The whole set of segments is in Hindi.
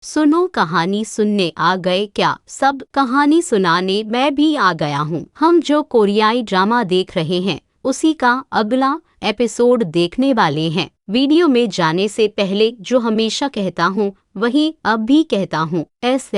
सुनो कहानी सुनने आ गए क्या सब? कहानी सुनाने मैं भी आ गया हूँ। हम जो कोरियाई ड्रामा देख रहे हैं उसी का अगला एपिसोड देखने वाले हैं। वीडियो में जाने से पहले जो हमेशा कहता हूँ वही अब भी कहता हूँ, एस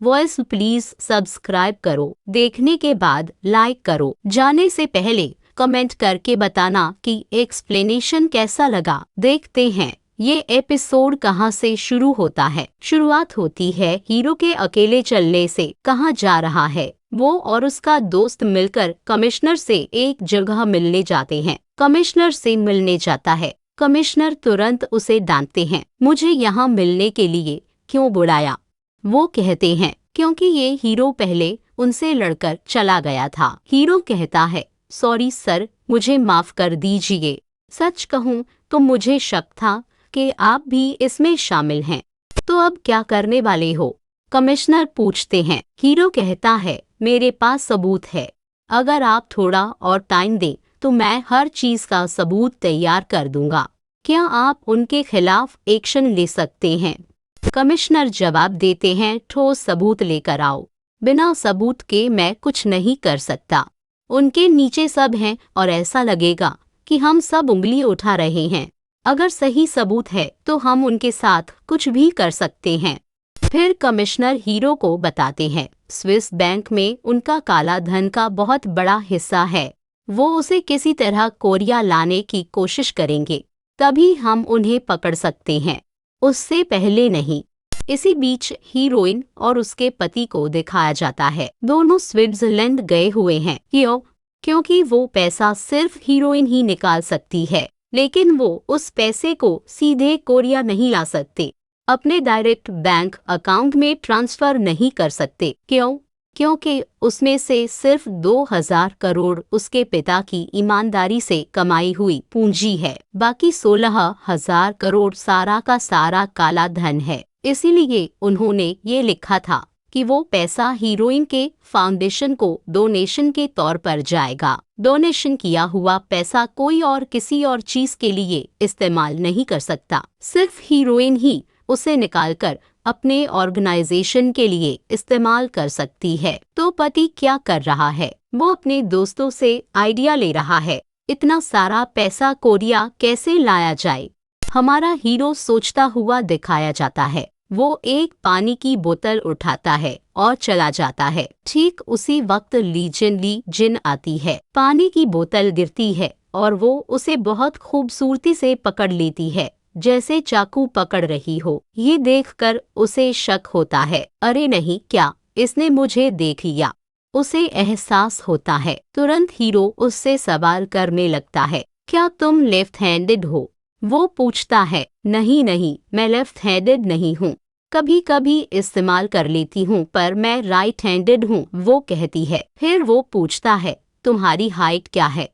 वॉइस प्लीज सब्सक्राइब करो, देखने के बाद लाइक करो। जाने से पहले कमेंट करके बताना कि एक्सप्लेनेशन कैसा लगा। देखते हैं ये एपिसोड कहाँ से शुरू होता है। शुरुआत होती है हीरो के अकेले चलने से। कहाँ जा रहा है? वो और उसका दोस्त मिलकर कमिश्नर से एक जगह मिलने जाते हैं। कमिश्नर से मिलने जाता है। कमिश्नर तुरंत उसे डांटते हैं, मुझे यहाँ मिलने के लिए क्यों बुलाया? वो कहते हैं क्योंकि ये हीरो पहले उनसे लड़कर चला गया था। हीरो कहता है, सॉरी सर, मुझे माफ कर दीजिए। सच कहूँ तो मुझे शक था कि आप भी इसमें शामिल हैं। तो अब क्या करने वाले हो? कमिश्नर पूछते हैं। हीरो कहता है, मेरे पास सबूत है। अगर आप थोड़ा और टाइम दें तो मैं हर चीज का सबूत तैयार कर दूंगा। क्या आप उनके खिलाफ एक्शन ले सकते हैं? कमिश्नर जवाब देते हैं, ठोस सबूत लेकर आओ। बिना सबूत के मैं कुछ नहीं कर सकता। उनके नीचे सब हैं और ऐसा लगेगा कि हम सब उंगली उठा रहे हैं। अगर सही सबूत है तो हम उनके साथ कुछ भी कर सकते हैं। फिर कमिश्नर हीरो को बताते हैं, स्विस बैंक में उनका काला धन का बहुत बड़ा हिस्सा है। वो उसे किसी तरह कोरिया लाने की कोशिश करेंगे, तभी हम उन्हें पकड़ सकते हैं, उससे पहले नहीं। इसी बीच हीरोइन और उसके पति को दिखाया जाता है। दोनों स्विट्जरलैंड गए हुए हैं। क्यों? क्योंकि वो पैसा सिर्फ हीरोइन ही निकाल सकती है, लेकिन वो उस पैसे को सीधे कोरिया नहीं ला सकते, अपने डायरेक्ट बैंक अकाउंट में ट्रांसफर नहीं कर सकते। क्यों? क्योंकि उसमें से सिर्फ 2000 करोड़ उसके पिता की ईमानदारी से कमाई हुई पूंजी है। बाकी 16,000 करोड़ सारा का सारा काला धन है। इसीलिए उन्होंने ये लिखा था कि वो पैसा हीरोइन के फाउंडेशन को डोनेशन के तौर पर जाएगा। डोनेशन किया हुआ पैसा कोई और किसी और चीज के लिए इस्तेमाल नहीं कर सकता, सिर्फ हीरोइन ही उसे निकालकर अपने ऑर्गेनाइजेशन के लिए इस्तेमाल कर सकती है। तो पति क्या कर रहा है? वो अपने दोस्तों से आइडिया ले रहा है, इतना सारा पैसा कोरिया कैसे लाया जाए। हमारा हीरो सोचता हुआ दिखाया जाता है। वो एक पानी की बोतल उठाता है और चला जाता है। ठीक उसी वक्त ली जिन आती है। पानी की बोतल गिरती है और वो उसे बहुत खूबसूरती से पकड़ लेती है, जैसे चाकू पकड़ रही हो। ये देखकर उसे शक होता है, अरे नहीं, क्या इसने मुझे देख लिया? उसे एहसास होता है। तुरंत हीरो उससे सवाल करने लगता है, क्या तुम लेफ्ट हैंडेड हो? वो पूछता है, नहीं नहीं, मैं लेफ्ट हैंडेड नहीं हूँ, कभी कभी इस्तेमाल कर लेती हूँ पर मैं राइट हैंडेड हूँ, वो कहती है। फिर वो पूछता है, तुम्हारी हाइट क्या है?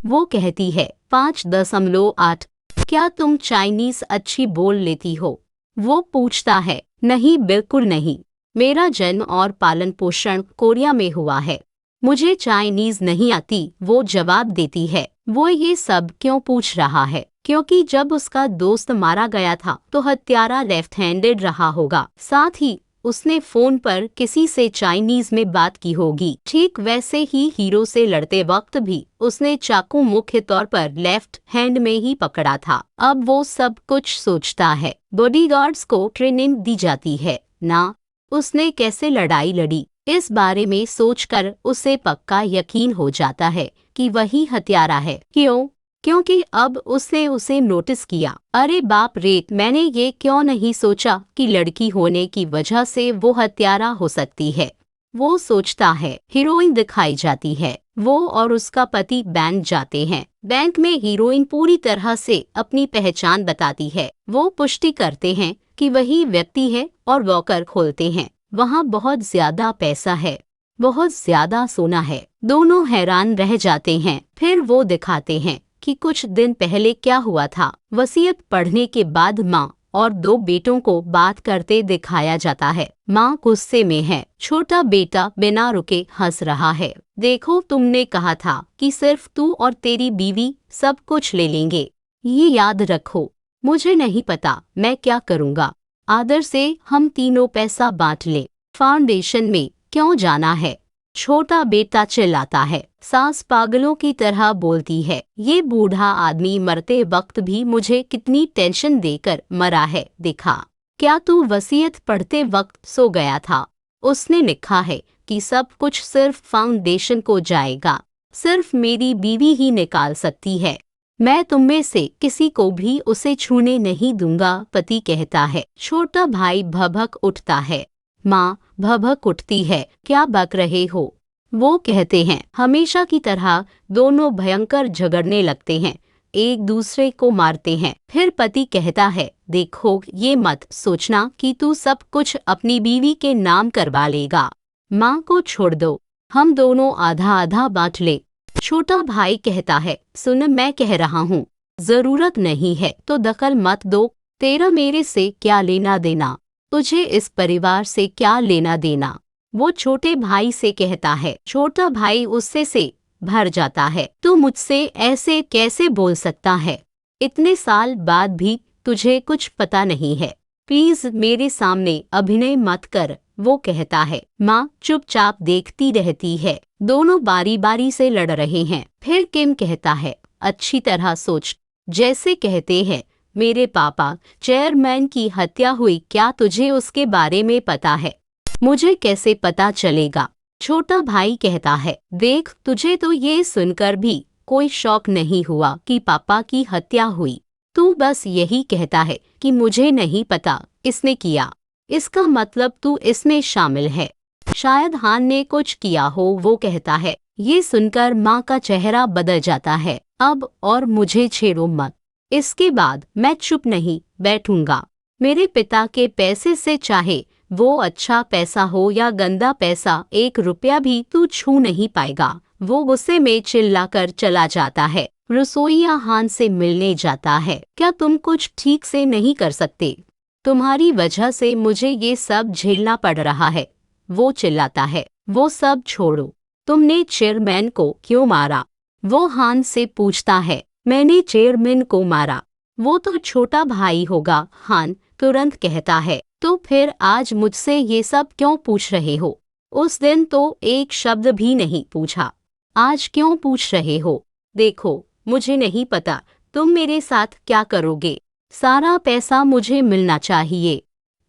वो कहती है 5.8। क्या तुम चाइनीज अच्छी बोल लेती हो? वो पूछता है, नहीं बिल्कुल नहीं, मेरा जन्म और पालन पोषण कोरिया में हुआ है, मुझे चाइनीज नहीं आती, वो जवाब देती है। वो ये सब क्यों पूछ रहा है? क्योंकि जब उसका दोस्त मारा गया था तो हत्यारा लेफ्ट हैंडेड रहा होगा, साथ ही उसने फोन पर किसी से चाइनीज में बात की होगी। ठीक वैसे ही हीरो से लड़ते वक्त भी उसने चाकू मुख्य तौर पर लेफ्ट हैंड में ही पकड़ा था। अब वो सब कुछ सोचता है। बॉडीगार्ड्स को ट्रेनिंग दी जाती है ना, उसने कैसे लड़ाई लड़ी, इस बारे में सोचकर उसे पक्का यकीन हो जाता है कि वही हत्यारा है। क्यों? क्योंकि अब उसने उसे नोटिस किया। अरे बाप रे, मैंने ये क्यों नहीं सोचा कि लड़की होने की वजह से वो हत्यारा हो सकती है। वो सोचता है। हीरोइन दिखाई जाती है। वो और उसका पति बैंक जाते हैं। बैंक में हीरोइन पूरी तरह से अपनी पहचान बताती है। वो पुष्टि करते हैं कि वही व्यक्ति है और लॉकर खोलते हैं। वहाँ बहुत ज्यादा पैसा है, बहुत ज्यादा सोना है। दोनों हैरान रह जाते हैं। फिर वो दिखाते हैं कि कुछ दिन पहले क्या हुआ था। वसीयत पढ़ने के बाद माँ और 2 बेटों को बात करते दिखाया जाता है। माँ गुस्से में है, छोटा बेटा बिना रुके हंस रहा है। देखो, तुमने कहा था कि सिर्फ तू और तेरी बीवी सब कुछ ले लेंगे, ये याद रखो। मुझे नहीं पता मैं क्या करूँगा, आदर से हम तीनों पैसा बांट ले। फाउंडेशन में क्यों जाना है? छोटा बेटा चिल्लाता है। सास पागलों की तरह बोलती है, ये बूढ़ा आदमी मरते वक्त भी मुझे कितनी टेंशन देकर मरा है, देखा। क्या तू वसीयत पढ़ते वक्त सो गया था? उसने लिखा है कि सब कुछ सिर्फ फाउंडेशन को जाएगा, सिर्फ मेरी बीवी ही निकाल सकती है। मैं तुम में से किसी को भी उसे छूने नहीं दूंगा, पति कहता है। छोटा भाई भभक उठता है। माँ भभक उठती है, क्या बक रहे हो? वो कहते हैं। हमेशा की तरह दोनों भयंकर झगड़ने लगते हैं, एक दूसरे को मारते हैं। फिर पति कहता है, देखो ये मत सोचना कि तू सब कुछ अपनी बीवी के नाम करवा लेगा। माँ को छोड़ दो, हम दोनों आधा आधा बांट ले। छोटा भाई कहता है, सुन मैं कह रहा हूँ, जरूरत नहीं है तो दखल मत दो। तेरा मेरे से क्या लेना देना? तुझे इस परिवार से क्या लेना देना? वो छोटे भाई से कहता है। छोटा भाई गुस्से से भर जाता है। तू मुझसे ऐसे कैसे बोल सकता है? इतने साल बाद भी तुझे कुछ पता नहीं है। प्लीज मेरे सामने अभिनय मत कर, वो कहता है। माँ चुपचाप देखती रहती है। दोनों बारी बारी से लड़ रहे हैं। फिर किम कहता है, अच्छी तरह सोच। जैसे कहते हैं मेरे पापा चेयरमैन की हत्या हुई, क्या तुझे उसके बारे में पता है? मुझे कैसे पता चलेगा? छोटा भाई कहता है, देख तुझे तो ये सुनकर भी कोई शौक नहीं हुआ कि पापा की हत्या हुई। तू बस यही कहता है कि मुझे नहीं पता इसने किया। इसका मतलब तू इसमें शामिल है। शायद हान ने कुछ किया हो, वो कहता है। ये सुनकर माँ का चेहरा बदल जाता है। अब और मुझे छेड़ो मत, इसके बाद मैं चुप नहीं बैठूंगा। मेरे पिता के पैसे से चाहे वो अच्छा पैसा हो या गंदा पैसा, 1 रुपया भी तू छू नहीं पाएगा। वो गुस्से में चिल्लाकर चला जाता है। रसोइया हान से मिलने जाता है। क्या तुम कुछ ठीक से नहीं कर सकते? तुम्हारी वजह से मुझे ये सब झेलना पड़ रहा है, वो चिल्लाता है। वो सब छोड़ो, तुमने चेयरमैन को क्यों मारा? वो हान से पूछता है। मैंने चेयरमैन को मारा? वो तो छोटा भाई होगा, हान तुरंत कहता है। तो फिर आज मुझसे ये सब क्यों पूछ रहे हो? उस दिन तो एक शब्द भी नहीं पूछा, आज क्यों पूछ रहे हो? देखो मुझे नहीं पता तुम मेरे साथ क्या करोगे। सारा पैसा मुझे मिलना चाहिए।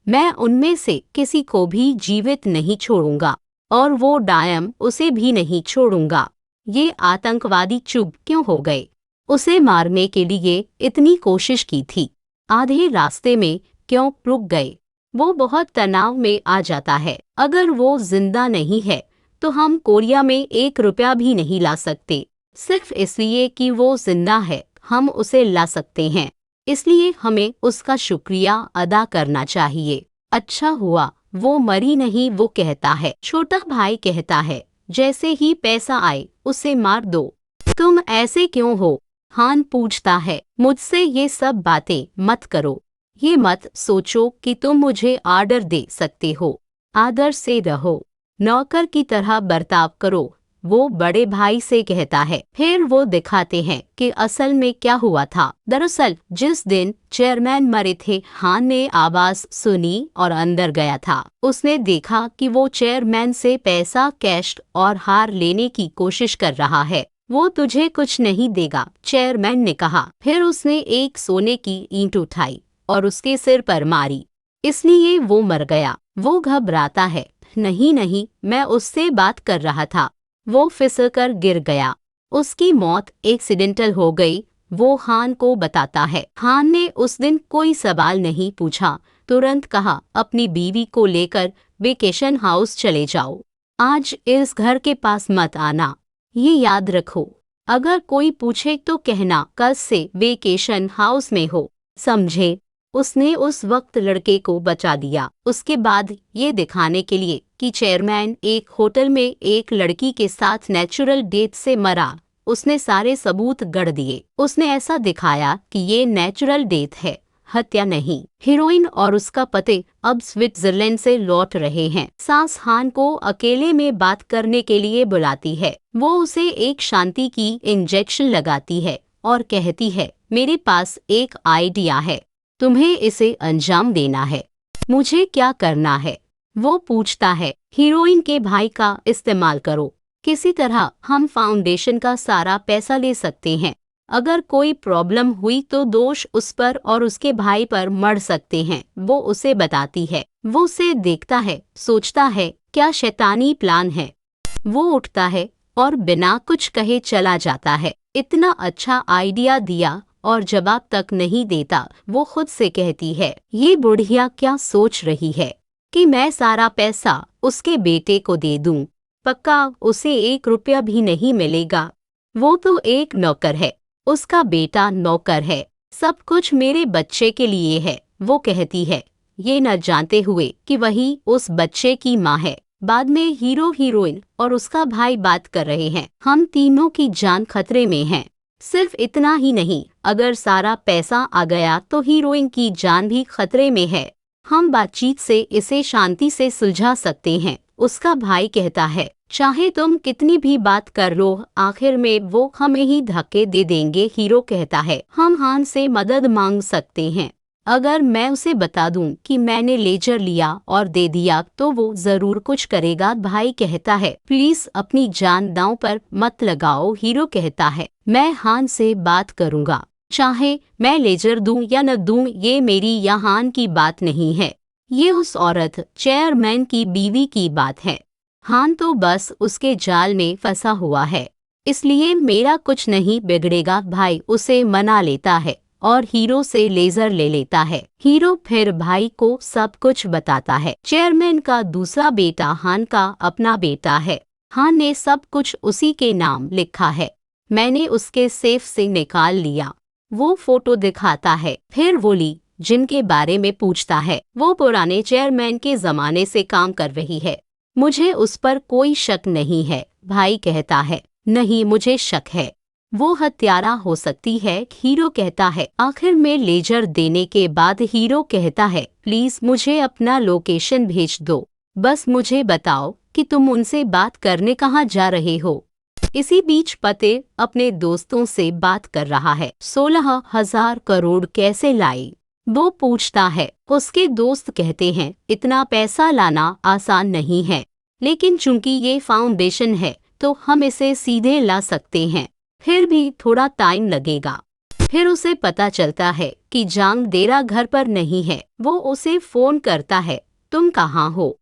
मैं उनमें से किसी को भी जीवित नहीं छोड़ूंगा, और वो डायम उसे भी नहीं छोड़ूंगा। ये आतंकवादी चुप क्यों हो गए? उसे मारने के लिए इतनी कोशिश की थी, आधे रास्ते में क्यों रुक गए? वो बहुत तनाव में आ जाता है। अगर वो जिंदा नहीं है तो हम कोरिया में 1 रुपया भी नहीं ला सकते। सिर्फ इसलिए कि वो जिंदा है हम उसे ला सकते हैं, इसलिए हमें उसका शुक्रिया अदा करना चाहिए। अच्छा हुआ वो मरी नहीं, वो कहता है। छोटा भाई कहता है, जैसे ही पैसा आए उसे मार दो। तुम ऐसे क्यों हो? हान पूछता है। मुझसे ये सब बातें मत करो। ये मत सोचो कि तुम मुझे आर्डर दे सकते हो। आदर से रहो, नौकर की तरह बर्ताव करो, वो बड़े भाई से कहता है। फिर वो दिखाते हैं कि असल में क्या हुआ था। दरअसल जिस दिन चेयरमैन मरे थे, हान ने आवाज सुनी और अंदर गया था। उसने देखा कि वो चेयरमैन से पैसा, कैश और हार लेने की कोशिश कर रहा है। वो तुझे कुछ नहीं देगा, चेयरमैन ने कहा। फिर उसने एक सोने की ईंट उठाई और उसके सिर पर मारी, इसलिए वो मर गया। वो घबराता है। नहीं नहीं, मैं उससे बात कर रहा था। वो फिसलकर गिर गया। उसकी मौत एक्सीडेंटल हो गई, वो हान को बताता है। हान ने उस दिन कोई सवाल नहीं पूछा, तुरंत कहा, अपनी बीवी को लेकर वेकेशन हाउस चले जाओ। आज इस घर के पास मत आना, ये याद रखो। अगर कोई पूछे तो कहना कल से वेकेशन हाउस में हो, समझे? उसने उस वक्त लड़के को बचा दिया। उसके बाद ये दिखाने के लिए कि चेयरमैन एक होटल में एक लड़की के साथ नेचुरल डेथ से मरा, उसने सारे सबूत गढ़ दिए। उसने ऐसा दिखाया कि ये नेचुरल डेथ है, हत्या नहीं। हीरोइन और उसका पति अब स्विट्जरलैंड से लौट रहे हैं। सास हान को अकेले में बात करने के लिए बुलाती है। वो उसे एक शांति की इंजेक्शन लगाती है और कहती है, मेरे पास एक आइडिया है, तुम्हें इसे अंजाम देना है। मुझे क्या करना है? वो पूछता है। हीरोइन के भाई का इस्तेमाल करो। किसी तरह हम फाउंडेशन का सारा पैसा ले सकते हैं। अगर कोई प्रॉब्लम हुई तो दोष उस पर और उसके भाई पर मढ़ सकते हैं। वो उसे बताती है। वो उसे देखता है, सोचता है क्या शैतानी प्लान है। वो उठता है और बिना कुछ कहे चला जाता है। इतना अच्छा आइडिया दिया और जवाब तक नहीं देता। वो खुद से कहती है, ये बुढ़िया क्या सोच रही है कि मैं सारा पैसा उसके बेटे को दे दूं। पक्का उसे 1 रुपया भी नहीं मिलेगा। वो तो एक नौकर है, उसका बेटा नौकर है। सब कुछ मेरे बच्चे के लिए है, वो कहती है, ये न जानते हुए कि वही उस बच्चे की माँ है। बाद में हीरो हीरोइन और उसका भाई बात कर रहे हैं। हम तीनों की जान खतरे में है। सिर्फ इतना ही नहीं, अगर सारा पैसा आ गया तो हीरोइन की जान भी खतरे में है। हम बातचीत से इसे शांति से सुलझा सकते हैं। उसका भाई कहता है, चाहे तुम कितनी भी बात कर लो, आखिर में वो हमें ही धक्के दे देंगे। हीरो कहता है, हम हान से मदद मांग सकते हैं। अगर मैं उसे बता दूं कि मैंने लेजर लिया और दे दिया तो वो जरूर कुछ करेगा। भाई कहता है, प्लीज अपनी जान दांव पर मत लगाओ। हीरो कहता है, मैं हान से बात करूंगा, चाहे मैं लेजर दूं या न दूं, ये मेरी या हान की बात नहीं है। ये उस औरत चेयरमैन की बीवी की बात है। हान तो बस उसके जाल में फंसा हुआ है, इसलिए मेरा कुछ नहीं बिगड़ेगा। भाई उसे मना लेता है और हीरो से लेजर ले लेता है। हीरो फिर भाई को सब कुछ बताता है। चेयरमैन का दूसरा बेटा हान का अपना बेटा है। हान ने सब कुछ उसी के नाम लिखा है। मैंने उसके सेफ से निकाल लिया। वो फोटो दिखाता है। फिर वोली जिनके बारे में पूछता है, वो पुराने चेयरमैन के जमाने से काम कर रही है। मुझे उस पर कोई शक नहीं है। भाई कहता है, नहीं मुझे शक है, वो हत्यारा हो सकती है। हीरो कहता है, आखिर में लेजर देने के बाद हीरो कहता है, प्लीज मुझे अपना लोकेशन भेज दो। बस मुझे बताओ कि तुम उनसे बात करने कहाँ जा रहे हो। इसी बीच पते अपने दोस्तों से बात कर रहा है। 16,000 करोड़ कैसे लाई? वो पूछता है। उसके दोस्त कहते हैं, इतना पैसा लाना आसान नहीं है, लेकिन चूंकि ये फाउंडेशन है तो हम इसे सीधे ला सकते हैं। फिर भी थोड़ा टाइम लगेगा। फिर उसे पता चलता है कि जांग देरा घर पर नहीं है। वो उसे फोन करता है, तुम कहाँ हो?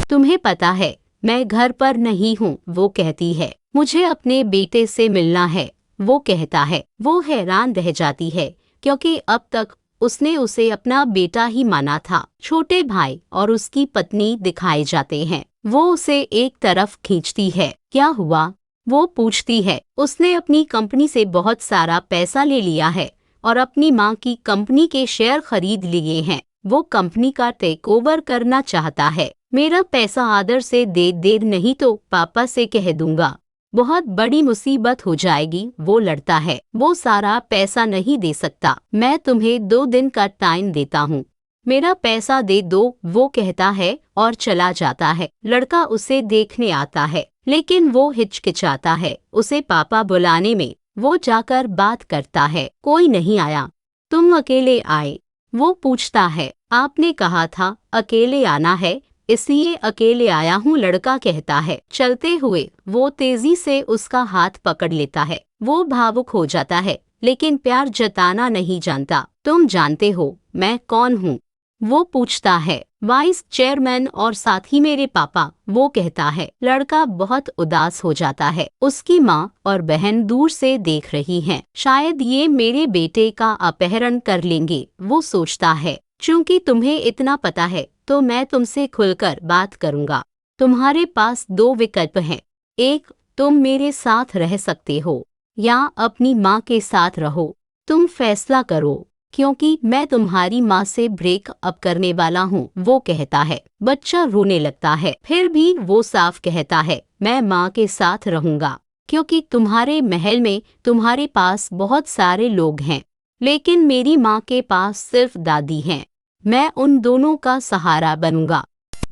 तुम्हें पता है मैं घर पर नहीं हूँ। वो कहती है, मुझे अपने बेटे से मिलना है। वो कहता है। वो हैरान रह जाती है क्योंकि अब तक उसने उसे अपना बेटा ही माना था। छोटे भाई और उसकी पत्नी दिखाए जाते हैं। वो उसे एक तरफ खींचती है। क्या हुआ? वो पूछती है। उसने अपनी कंपनी से बहुत सारा पैसा ले लिया है और अपनी माँ की कंपनी के शेयर खरीद लिए हैं। वो कंपनी का टेक ओवर करना चाहता है। मेरा पैसा आदर से दे, देर नहीं तो पापा से कह दूंगा, बहुत बड़ी मुसीबत हो जाएगी। वो लड़ता है। वो सारा पैसा नहीं दे सकता। मैं तुम्हें 2 दिन का टाइम देता हूँ, मेरा पैसा दे दो। वो कहता है और चला जाता है। लड़का उसे देखने आता है, लेकिन वो हिचकिचाता है उसे पापा बुलाने में। वो जाकर बात करता है, कोई नहीं आया, तुम अकेले आए? वो पूछता है, आपने कहा था अकेले आना है, इसलिए अकेले आया हूँ। लड़का कहता है। चलते हुए वो तेजी से उसका हाथ पकड़ लेता है। वो भावुक हो जाता है, लेकिन प्यार जताना नहीं जानता। तुम जानते हो मैं कौन हूँ? वो पूछता है। वाइस चेयरमैन और साथ ही मेरे पापा। वो कहता है। लड़का बहुत उदास हो जाता है। उसकी माँ और बहन दूर से देख रही हैं। शायद ये मेरे बेटे का अपहरण कर लेंगे। वो सोचता है, चूंकि तुम्हें इतना पता है तो मैं तुमसे खुलकर बात करूंगा। तुम्हारे पास 2 विकल्प हैं। एक, तुम मेरे साथ रह सकते हो या अपनी माँ के साथ रहो। तुम फैसला करो, क्योंकि मैं तुम्हारी माँ से ब्रेक अप करने वाला हूँ। वो कहता है। बच्चा रोने लगता है। फिर भी वो साफ कहता है, मैं माँ के साथ रहूंगा, क्योंकि तुम्हारे महल में तुम्हारे पास बहुत सारे लोग हैं, लेकिन मेरी माँ के पास सिर्फ दादी हैं। मैं उन दोनों का सहारा बनूंगा।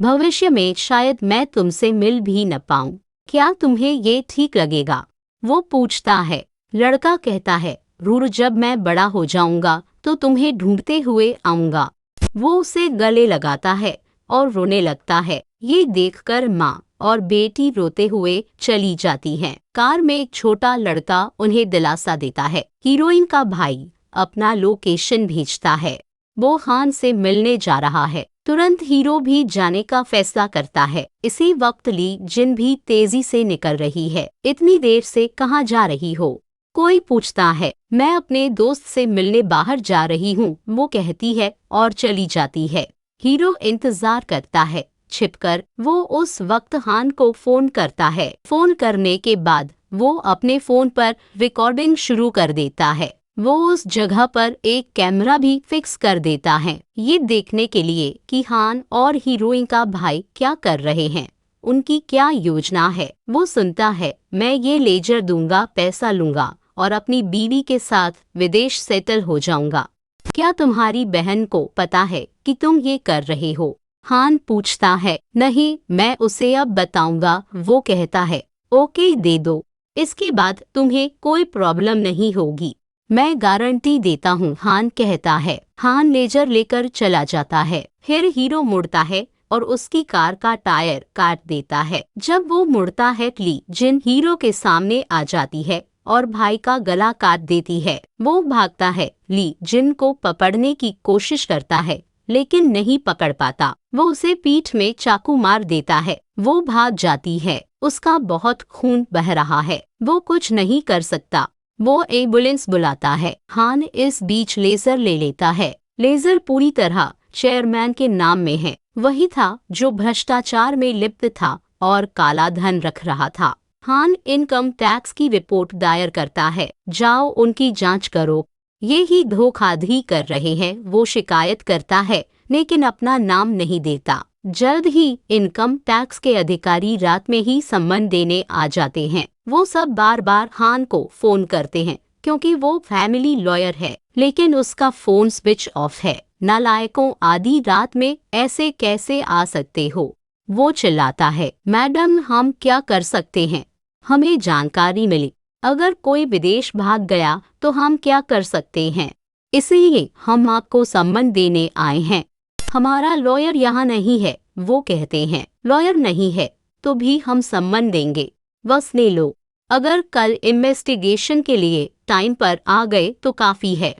भविष्य में शायद मैं तुमसे मिल भी न पाऊं। क्या तुम्हें ये ठीक लगेगा? वो पूछता है। लड़का कहता है, रूर, जब मैं बड़ा हो जाऊंगा तो तुम्हें ढूंढते हुए आऊंगा। वो उसे गले लगाता है और रोने लगता है। ये देखकर माँ और बेटी रोते हुए चली जाती हैं। कार में एक छोटा लड़का उन्हें दिलासा देता है। हीरोइन का भाई अपना लोकेशन भेजता है। वो हान से मिलने जा रहा है। तुरंत हीरो भी जाने का फैसला करता है। इसी वक्त ली जिन भी तेजी से निकल रही है। इतनी देर से कहाँ जा रही हो? कोई पूछता है। मैं अपने दोस्त से मिलने बाहर जा रही हूँ, वो कहती है और चली जाती है। हीरो इंतजार करता है छिपकर। वो उस वक्त हान को फोन करता है। फोन करने के बाद वो अपने फोन पर रिकॉर्डिंग शुरू कर देता है। वो उस जगह पर एक कैमरा भी फिक्स कर देता है, ये देखने के लिए कि हान और हीरोइन का भाई क्या कर रहे हैं, उनकी क्या योजना है। वो सुनता है, मैं ये लेजर दूंगा, पैसा लूंगा और अपनी बीवी के साथ विदेश सेटल हो जाऊंगा। क्या तुम्हारी बहन को पता है कि तुम ये कर रहे हो? हान पूछता है। नहीं, मैं उसे अब बताऊंगा। वो कहता है, ओके दे दो, इसके बाद तुम्हें कोई प्रॉब्लम नहीं होगी, मैं गारंटी देता हूँ, हान कहता है। हान लेजर लेकर चला जाता है। फिर हीरो मुड़ता है और उसकी कार का टायर काट देता है। जब वो मुड़ता है, ली जिन हीरो के सामने आ जाती है और भाई का गला काट देती है। वो भागता है। ली जिन को पकड़ने की कोशिश करता है लेकिन नहीं पकड़ पाता। वो उसे पीठ में चाकू मार देता है। वो भाग जाती है। उसका बहुत खून बह रहा है। वो कुछ नहीं कर सकता। वो एम्बुलेंस बुलाता है। हान इस बीच लेजर ले लेता है। लेजर पूरी तरह चेयरमैन के नाम में है। वही था जो भ्रष्टाचार में लिप्त था और काला धन रख रहा था। हान इनकम टैक्स की रिपोर्ट दायर करता है। जाओ उनकी जांच करो, ये ही धोखाधड़ी कर रहे हैं, वो शिकायत करता है लेकिन अपना नाम नहीं देता। जल्द ही इनकम टैक्स के अधिकारी रात में ही सम्मन देने आ जाते हैं। वो सब बार बार हान को फोन करते हैं क्योंकि वो फैमिली लॉयर है, लेकिन उसका फोन स्विच ऑफ है। नालायकों, आधी रात में ऐसे कैसे आ सकते हो? वो चिल्लाता है। मैडम, हम क्या कर सकते हैं? हमें जानकारी मिली, अगर कोई विदेश भाग गया तो हम क्या कर सकते हैं, इसलिए हम आपको सम्मन देने आए हैं। हमारा लॉयर यहाँ नहीं है, वो कहते हैं। लॉयर नहीं है तो भी हम सम्मन देंगे, बस ले लो। अगर कल इन्वेस्टिगेशन के लिए टाइम पर आ गए तो काफी है।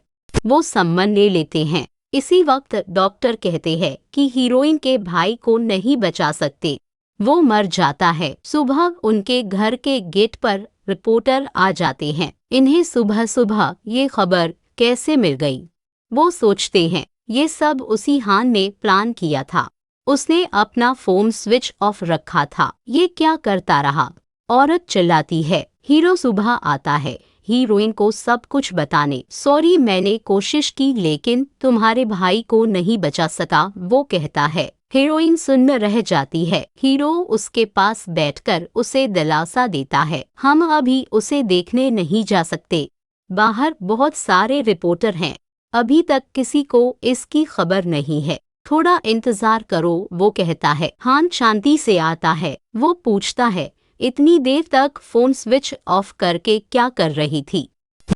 वो सम्मन ले लेते हैं। इसी वक्त डॉक्टर कहते हैं कि हीरोइन के भाई को नहीं बचा सकते, वो मर जाता है। सुबह उनके घर के गेट पर रिपोर्टर आ जाते हैं। इन्हें सुबह सुबह ये खबर कैसे मिल गई? वो सोचते हैं ये सब उसी हान ने प्लान किया था। उसने अपना फोन स्विच ऑफ रखा था। ये क्या करता रहा? औरत चिल्लाती है। हीरो सुबह आता है हीरोइन को सब कुछ बताने। सॉरी, मैंने कोशिश की लेकिन तुम्हारे भाई को नहीं बचा सका, वो कहता है। हीरोइन सुन्न रह जाती है। हीरो उसके पास बैठकर उसे दिलासा देता है, हम अभी उसे देखने नहीं जा सकते, बाहर बहुत सारे रिपोर्टर हैं, अभी तक किसी को इसकी खबर नहीं है, थोड़ा इंतजार करो, वो कहता है। हान शांति से आता है। वो पूछता है, इतनी देर तक फोन स्विच ऑफ करके क्या कर रही थी?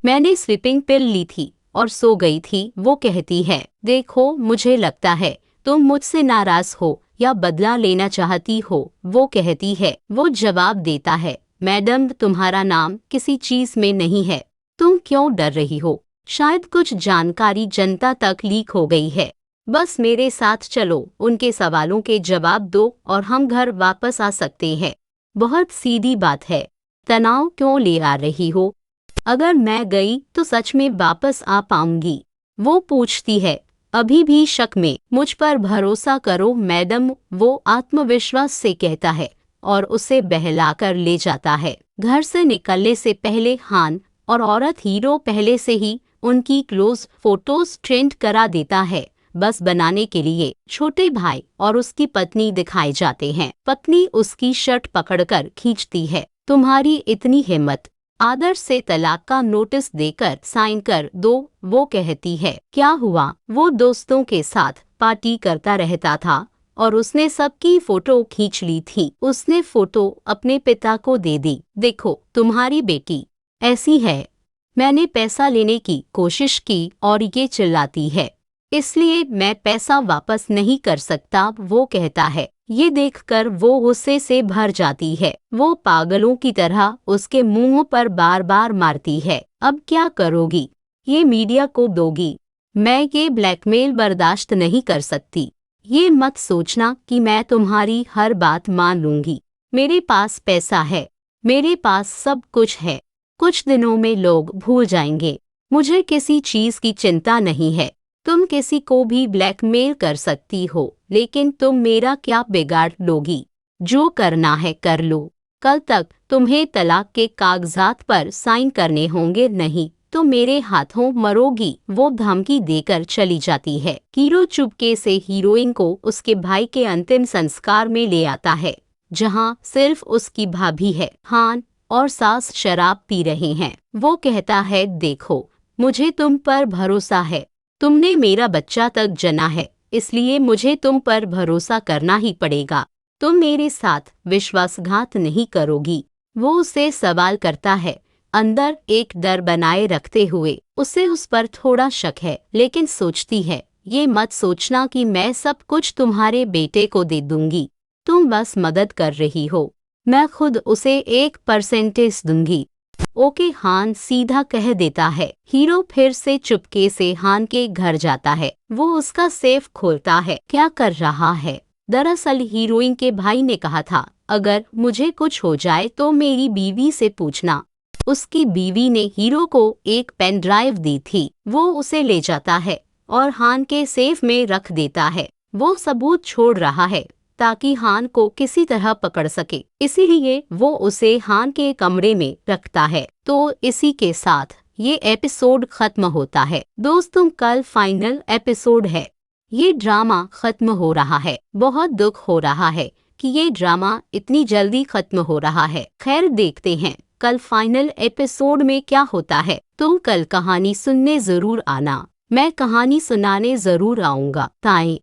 मैंने स्लीपिंग पिल ली थी और सो गई थी, वो कहती है। देखो, मुझे लगता है तुम मुझसे नाराज हो या बदला लेना चाहती हो, वो कहती है। वो जवाब देता है, मैडम, तुम्हारा नाम किसी चीज में नहीं है, तुम क्यों डर रही हो? शायद कुछ जानकारी जनता तक लीक हो गई है, बस मेरे साथ चलो, उनके सवालों के जवाब दो और हम घर वापस आ सकते हैं। बहुत सीधी बात है, तनाव क्यों ले आ रही हो? अगर मैं गई तो सच में वापस आ पाऊंगी, वो पूछती है, अभी भी शक में। मुझ पर भरोसा करो मैडम, वो आत्मविश्वास से कहता है और उसे बहलाकर ले जाता है। घर से निकलने से पहले हान और औरत हीरो पहले से ही उनकी क्लोज फोटोज ट्रेंड करा देता है, बस बनाने के लिए। छोटे भाई और उसकी पत्नी दिखाए जाते हैं। पत्नी उसकी शर्ट पकड़कर खींचती है, तुम्हारी इतनी हिम्मत, आदर्श से तलाक का नोटिस देकर साइन कर दो, वो कहती है। क्या हुआ? वो दोस्तों के साथ पार्टी करता रहता था और उसने सबकी फोटो खींच ली थी। उसने फोटो अपने पिता को दे दी। देखो, तुम्हारी बेटी ऐसी है। मैंने पैसा लेने की कोशिश की और ये चिल्लाती है, इसलिए मैं पैसा वापस नहीं कर सकता, वो कहता है। ये देखकर वो गुस्से से भर जाती है। वो पागलों की तरह उसके मुंह पर बार बार मारती है। अब क्या करोगी? ये मीडिया को दोगी? मैं ये ब्लैकमेल बर्दाश्त नहीं कर सकती। ये मत सोचना कि मैं तुम्हारी हर बात मान लूंगी। मेरे पास पैसा है, मेरे पास सब कुछ है। कुछ दिनों में लोग भूल जाएंगे। मुझे किसी चीज की चिंता नहीं है। तुम किसी को भी ब्लैकमेल कर सकती हो, लेकिन तुम मेरा क्या बिगाड़ लोगी? जो करना है कर लो। कल तक तुम्हें तलाक के कागजात पर साइन करने होंगे, नहीं तो मेरे हाथों मरोगी। वो धमकी देकर चली जाती है। हीरो चुपके से हीरोइन को उसके भाई के अंतिम संस्कार में ले आता है, जहां सिर्फ उसकी भाभी है। हान और सास शराब पी रहे हैं। वो कहता है, देखो मुझे तुम पर भरोसा है। तुमने मेरा बच्चा तक जना है, इसलिए मुझे तुम पर भरोसा करना ही पड़ेगा। तुम मेरे साथ विश्वासघात नहीं करोगी? वो उससे सवाल करता है, अंदर एक डर बनाए रखते हुए। उसे उस पर थोड़ा शक है, लेकिन सोचती है, ये मत सोचना कि मैं सब कुछ तुम्हारे बेटे को दे दूंगी। तुम बस मदद कर रही हो। मैं खुद उसे 1% दूंगी। ओके, हान सीधा कह देता है। हीरो फिर से चुपके से हान के घर जाता है। वो उसका सेफ खोलता है। क्या कर रहा है? दरअसल हीरोइन के भाई ने कहा था, अगर मुझे कुछ हो जाए तो मेरी बीवी से पूछना। उसकी बीवी ने हीरो को एक पेन ड्राइव दी थी। वो उसे ले जाता है और हान के सेफ में रख देता है। वो सबूत छोड़ रहा है ताकि हान को किसी तरह पकड़ सके, इसीलिए वो उसे हान के कमरे में रखता है। तो इसी के साथ ये एपिसोड खत्म होता है। दोस्तों, कल फाइनल एपिसोड है। ये ड्रामा खत्म हो रहा है। बहुत दुख हो रहा है कि ये ड्रामा इतनी जल्दी खत्म हो रहा है। खैर, देखते हैं कल फाइनल एपिसोड में क्या होता है। तुम कल कहानी सुनने जरूर आना। मैं कहानी सुनाने जरूर आऊंगा। ताई